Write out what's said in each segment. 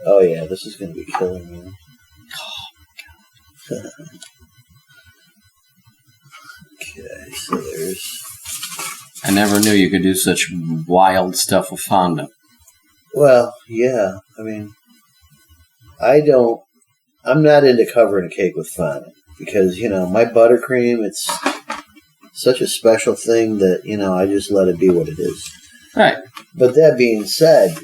Oh yeah, this is going to be killing you. Okay, so there's... I never knew you could do such wild stuff with fondant. Well, yeah, I mean, I'm not into covering a cake with fondant because, my buttercream, it's such a special thing that, I just let it be what it is. Right. But that being said,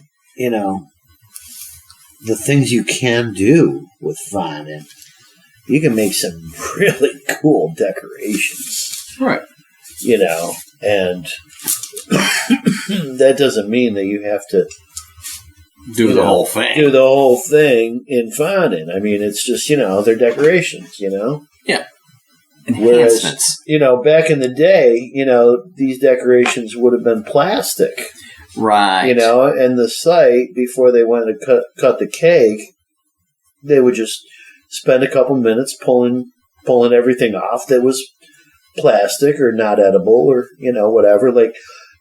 the things you can do with fondant, you can make some really cool decorations. Right. And that doesn't mean that you have to do the whole thing. Do the whole thing in fondant. I mean, it's just, they're decorations, Yeah. Enhancements. Whereas, back in the day, these decorations would have been plastic. Right. And the site, before they went to cut the cake, they would just spend a couple minutes pulling everything off that was plastic or not edible or, whatever. Like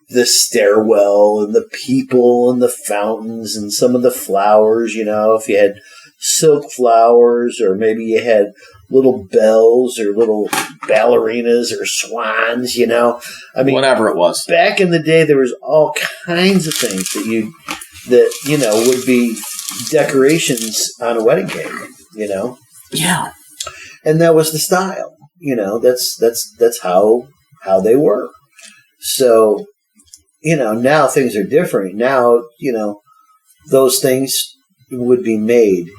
the stairwell and the people and the fountains and some of the flowers, if you had silk flowers or maybe you had little bells or little ballerinas or swans, I mean, whatever it was. Back in the day, there was all kinds of things that would be decorations on a wedding cake, Yeah. And that was the style, that's how they were. So, now things are different. Now, those things would be made,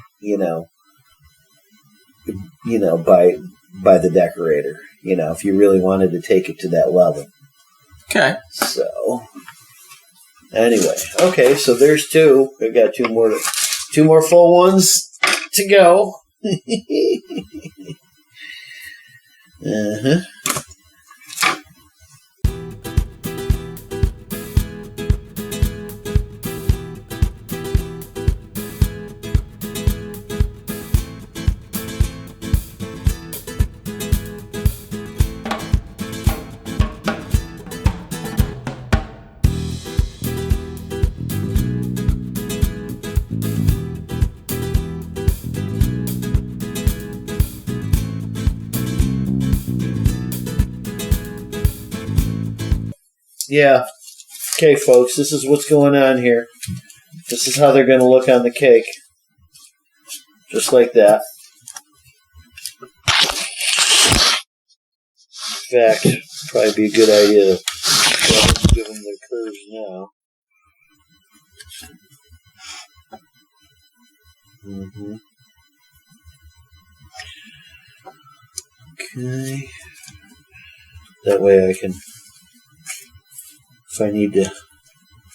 by the decorator, if you really wanted to take it to that level. Okay. So, anyway, okay, so there's two. I've got two more full ones to go. Uh-huh. Yeah. Okay, folks, this is what's going on here. This is how they're going to look on the cake. Just like that. In fact, probably be a good idea to give them their curves now. Mm-hmm. Okay. That way I can... If I need to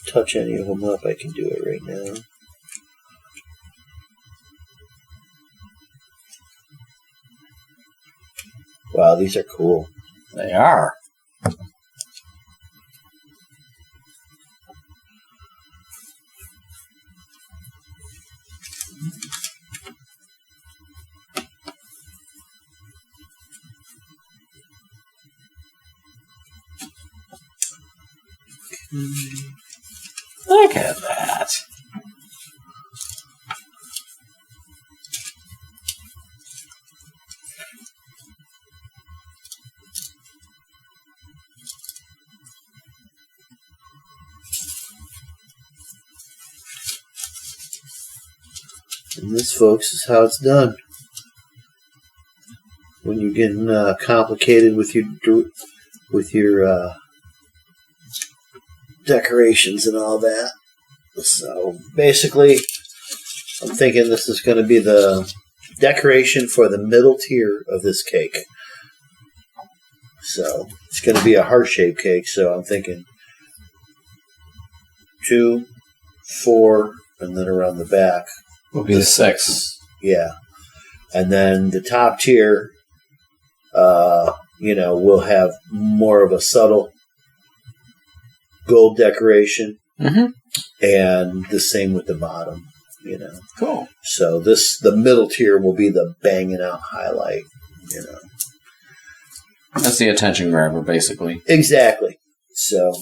touch any of them up, I can do it right now. Wow, these are cool. They are. Look at that. And this, folks, is how it's done. When you're getting complicated with your decorations and all that. So basically, I'm thinking this is going to be the decoration for the middle tier of this cake. So it's going to be a heart-shaped cake. So I'm thinking 2, 4, and then around the back will be the 6. Yeah, and then the top tier, will have more of a subtle gold decoration, and the same with the bottom. Cool. So the middle tier will be the banging out highlight. That's the attention grabber, basically. Exactly. So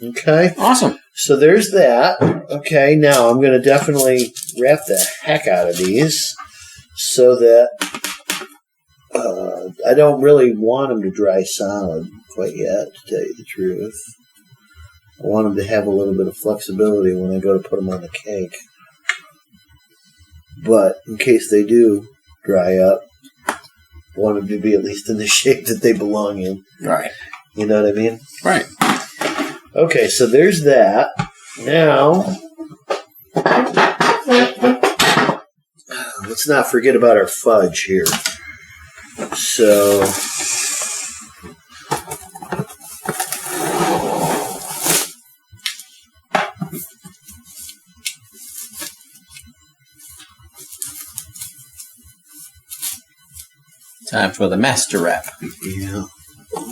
Okay? Awesome. So there's that. Okay, now I'm going to definitely wrap the heck out of these so that I don't really want them to dry solid quite yet, to tell you the truth. I want them to have a little bit of flexibility when I go to put them on the cake. But in case they do dry up, I want them to be at least in the shape that they belong in. Right. You know what I mean? Right. Okay, so there's that. Now, let's not forget about our fudge here. So, time for the master wrap. yeah,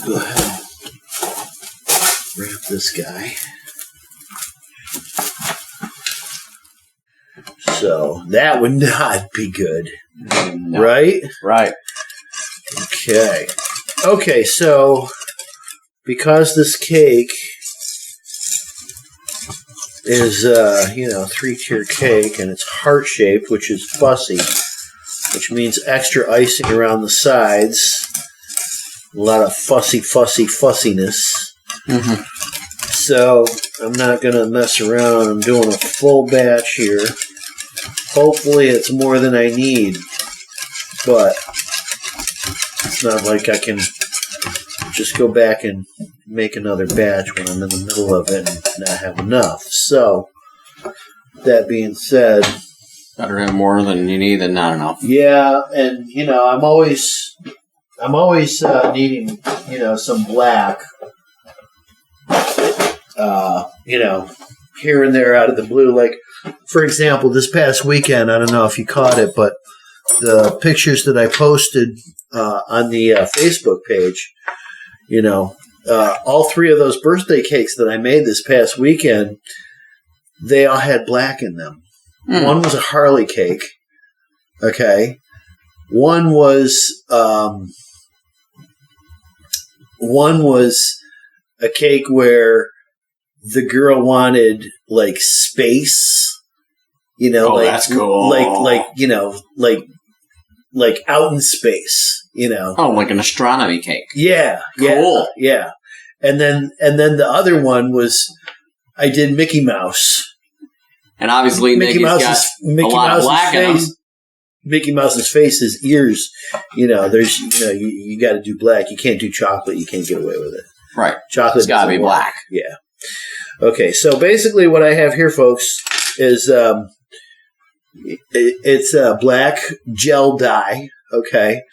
go ahead. Wrap this guy. So, that would not be good. No. Right? Right. Okay. Okay, so because this cake is, 3-tier cake and it's heart-shaped, which is fussy, which means extra icing around the sides, a lot of fussiness. Mm-hmm. So I'm not going to mess around. I'm doing a full batch here. Hopefully it's more than I need, but it's not like I can just go back and make another batch when I'm in the middle of it and not have enough. So, that being said, better have more than you need than not enough. yeah, and I'm always needing some black, here and there out of the blue. Like, for example, this past weekend, I don't know if you caught it, but the pictures that I posted on the Facebook page, all 3 of those birthday cakes that I made this past weekend, they all had black in them. One was a Harley cake, okay? One was a cake where the girl wanted like space, that's cool. like out in space, Oh, like an astronomy cake. Yeah, cool. Yeah. And then the other one was I did Mickey Mouse. And obviously Mickey Mouse's black in them. Mickey Mouse's face, his ears, there's you got to do black. You can't do chocolate. You can't get away with it. Right. Chocolate. It's got to be black. Yeah. Okay, so basically what I have here, folks, is it's a black gel dye, okay?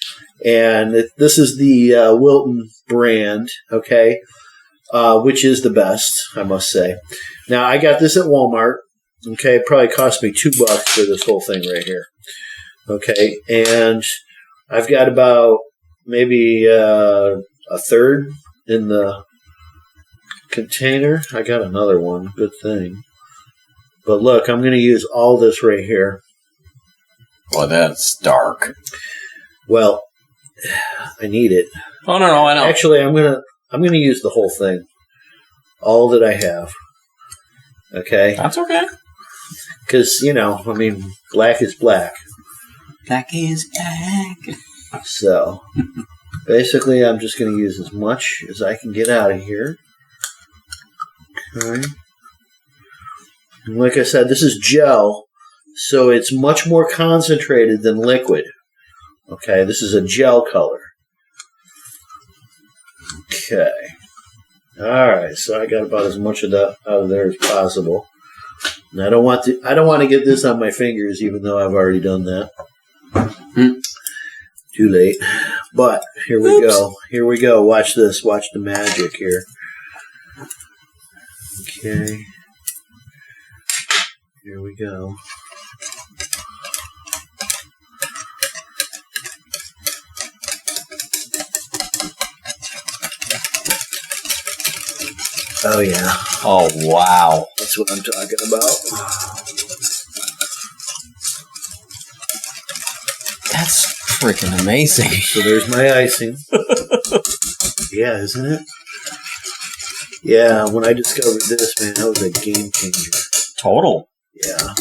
And this is the Wilton brand, okay? Which is the best, I must say. Now, I got this at Walmart, okay? It probably cost me $2 for this whole thing right here, okay? And I've got about maybe a third in the container. I got another one. Good thing. But look, I'm going to use all this right here. Well, that's dark. Well, I need it. Oh no, I know. Actually, I'm going to use the whole thing. All that I have. Okay? That's okay. Because, black is black. Black is black. So, basically, I'm just going to use as much as I can get out of here. Okay. And like I said, this is gel, so it's much more concentrated than liquid. Okay, this is a gel color. Okay. Alright, so I got about as much of that out of there as possible. And I don't want to get this on my fingers, even though I've already done that. Too late. But here we go. Here we go. Watch this. Watch the magic here. Okay. Here we go. Oh, yeah. Oh, wow. That's what I'm talking about. That's freaking amazing. So there's my icing. Yeah, isn't it? Yeah, when I discovered this, man, that was a game changer. Total. Yeah.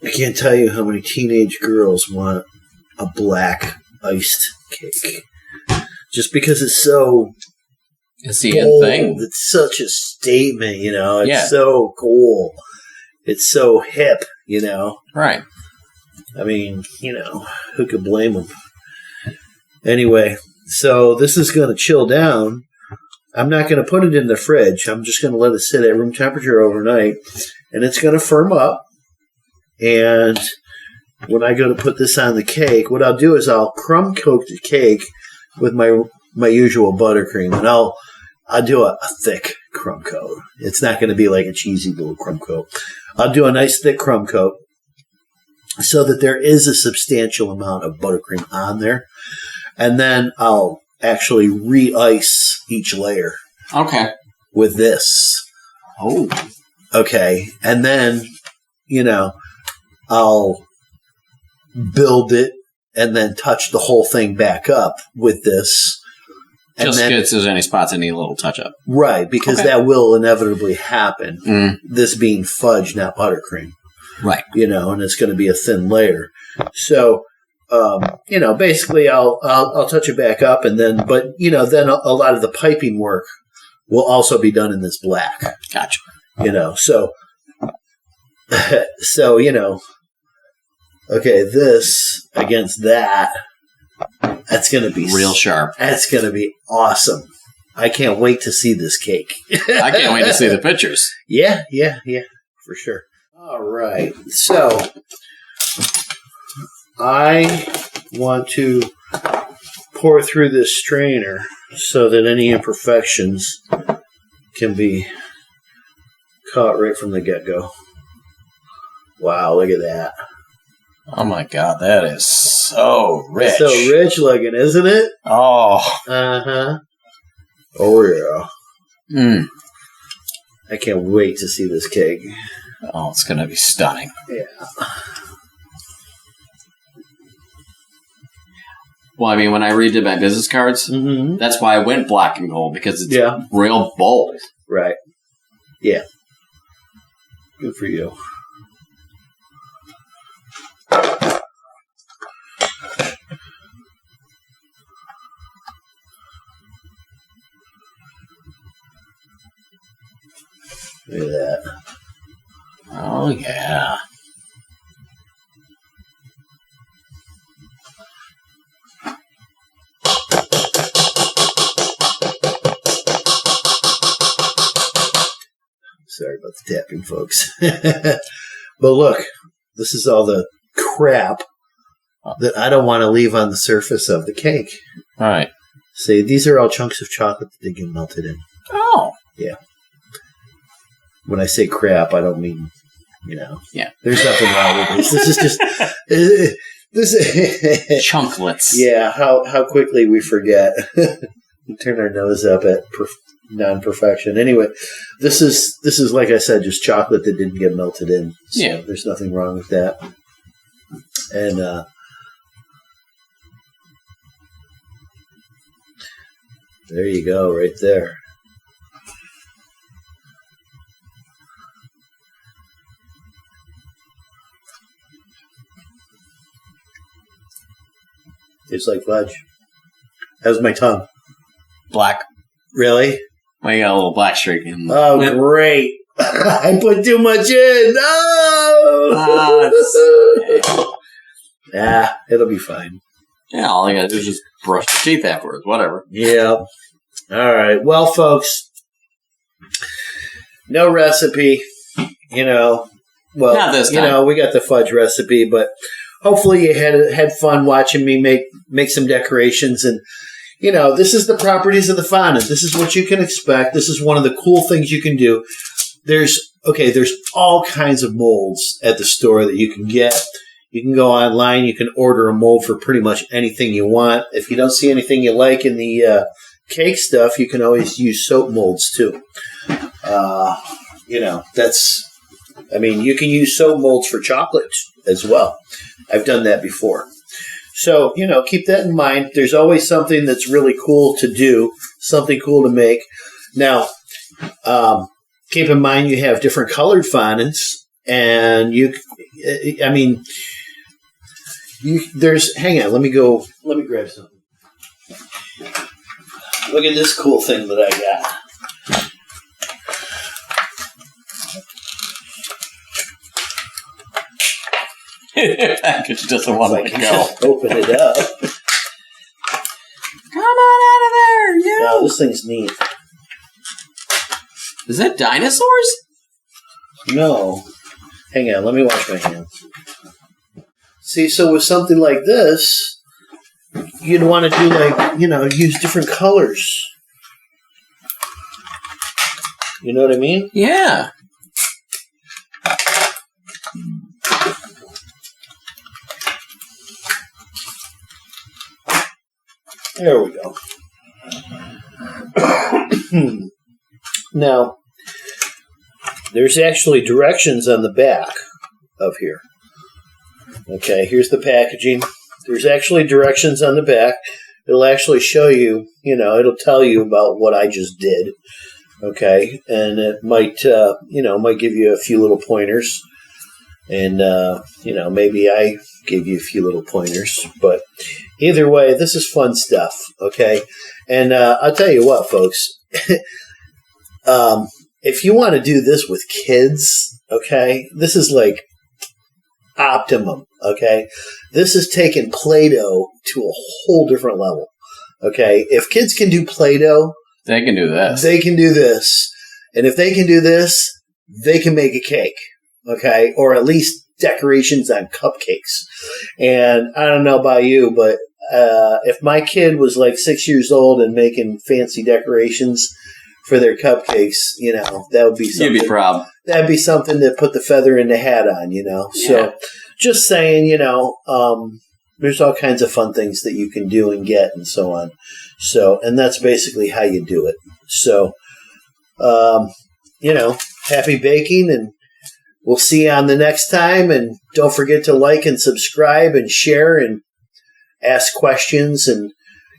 I can't tell you how many teenage girls want a black iced cake. Just because it's so It's the bold. thing. It's such a statement, you know. It's Yeah. so cool. It's so hip, you know. Right. I mean, you know, who could blame them? Anyway, so this is going to chill down. I'm not going to put it in the fridge. I'm just going to let it sit at room temperature overnight. And it's going to firm up. And when I go to put this on the cake, what I'll do is I'll crumb coat the cake with my usual buttercream. And I'll do a thick crumb coat. It's not going to be like a cheesy little crumb coat. I'll do a nice thick crumb coat so that there is a substantial amount of buttercream on there. And then I'll actually re-ice each layer. Okay. With this. Oh. Okay. And then, you know, I'll build it and then touch the whole thing back up with this. And Just then, in case there's any spots that need a little touch up. right, because that will inevitably happen. Mm. This being fudge, not buttercream. Right. You know, and it's going to be a thin layer. So, you know, basically I'll touch it back up and then, but, you know, then a lot of the piping work will also be done in this black. Gotcha. You know, so, you know, okay, this against that, that's going to be real sharp. That's going to be awesome. I can't wait to see this cake. I can't wait to see the pictures. Yeah, for sure. All right. So I want to pour through this strainer so that any imperfections can be caught right from the get-go. Wow, look at that. Oh my God, that is so rich. So rich looking, isn't it? Oh. Uh-huh. Oh, yeah. Mm. I can't wait to see this cake. Oh, it's going to be stunning. Yeah. Well, I mean, when I redid my business cards, that's why I went black and gold, because it's real bold. Right. Yeah. Good for you. Look at that. Oh, yeah. Sorry about the tapping, folks. But look, this is all the crap that I don't want to leave on the surface of the cake. All right. See, these are all chunks of chocolate that did get melted in. Oh. Yeah. When I say crap, I don't mean, you know. Yeah. There's nothing wrong with this. This is just... this chunklets. Yeah, how quickly we forget. We turn our nose up at non-perfection. Anyway, this is like I said, just chocolate that didn't get melted in. So there's nothing wrong with that. And there you go, right there. Tastes like fudge. How's my tongue? Black. Really? Well, you got a little black streak in. Oh, great. I put too much in. Oh! It'll be fine. Yeah, all I got to do is just brush your teeth afterwards. Whatever. Yeah. All right. Well, folks, no recipe, you know. Well, not this time. You know, we got the fudge recipe, but hopefully you had fun watching me make some decorations. And, you know, this is the properties of the fondant. This is what you can expect. This is one of the cool things you can do. There's all kinds of molds at the store that you can get. You can go online. You can order a mold for pretty much anything you want. If you don't see anything you like in the cake stuff, you can always use soap molds too. You know, you can use soap molds for chocolate as well. I've done that before. So, keep that in mind. There's always something that's really cool to do, something cool to make. Now, keep in mind you have different colored fondants, and hang on, let me grab something. Look at this cool thing that I got. Package doesn't want to go. Open it up. Come on out of there, you! Wow, this thing's neat. Is that dinosaurs? No. Hang on, let me wash my hands. See, so with something like this, you'd want to do use different colors. You know what I mean? Yeah. There we go. Now, there's actually directions on the back of here. Okay, here's the packaging. There's actually directions on the back. It'll actually show you, it'll tell you about what I just did. Okay, and it might, might give you a few little pointers. And, maybe I gave you a few little pointers. But either way, this is fun stuff, okay? And I'll tell you what, folks. If you want to do this with kids, okay, this is like optimum, okay? This is taking Play-Doh to a whole different level, okay? If kids can do Play-Doh, they can do this. They can do this. And if they can do this, they can make a cake. Okay, or at least decorations on cupcakes. And I don't know about you, but if my kid was like 6 years old and making fancy decorations for their cupcakes, that would be something. You'd be proud. That'd be something to put the feather in the hat on, Yeah. So just saying, there's all kinds of fun things that you can do and get and so on. So, and that's basically how you do it. So, happy baking, and we'll see you on the next time, and don't forget to like and subscribe and share and ask questions and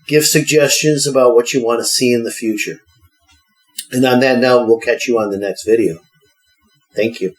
give suggestions about what you want to see in the future. And on that note, we'll catch you on the next video. Thank you.